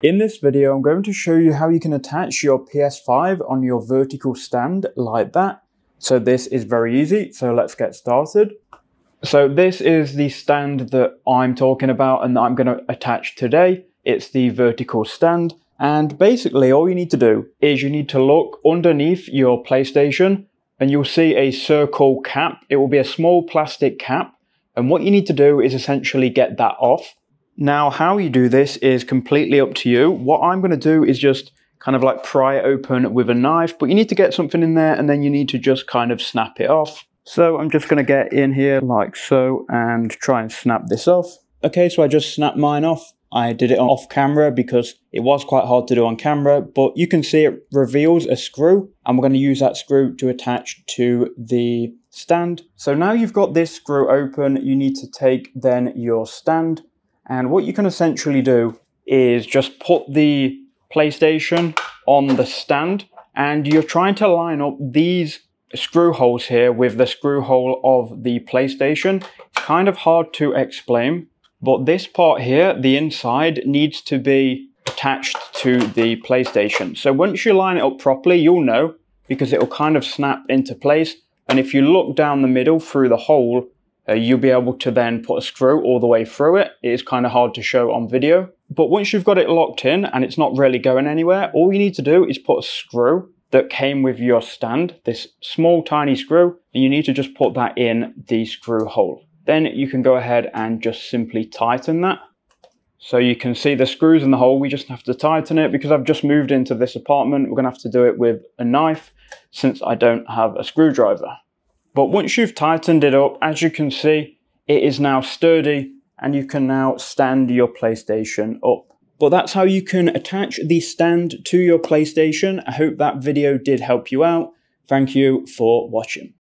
In this video, I'm going to show you how you can attach your PS5 on your vertical stand like that. So this is very easy, so let's get started. So this is the stand that I'm talking about and that I'm going to attach today. It's the vertical stand. And basically all you need to do is you need to look underneath your PlayStation and you'll see a circle cap. It will be a small plastic cap. And what you need to do is essentially get that off. Now, how you do this is completely up to you. What I'm going to do is just kind of like pry it open with a knife, but you need to get something in there and then you need to just kind of snap it off. So I'm just going to get in here like so and try and snap this off. Okay, so I just snapped mine off. I did it off camera because it was quite hard to do on camera, but you can see it reveals a screw and we're going to use that screw to attach to the stand. So now you've got this screw open, you need to take then your stand. And what you can essentially do is just put the PlayStation on the stand and you're trying to line up these screw holes here with the screw hole of the PlayStation. It's kind of hard to explain, but this part here, the inside, needs to be attached to the PlayStation. So once you line it up properly, you'll know because it will kind of snap into place. And if you look down the middle through the hole, you'll be able to then put a screw all the way through it. It is kind of hard to show on video. But once you've got it locked in and it's not really going anywhere, all you need to do is put a screw that came with your stand, this small tiny screw, and you need to just put that in the screw hole. Then you can go ahead and just simply tighten that. So you can see the screws in the hole, we just have to tighten it because I've just moved into this apartment. We're gonna have to do it with a knife since I don't have a screwdriver. But once you've tightened it up, as you can see, it is now sturdy and you can now stand your PlayStation up. But that's how you can attach the stand to your PlayStation. I hope that video did help you out. Thank you for watching.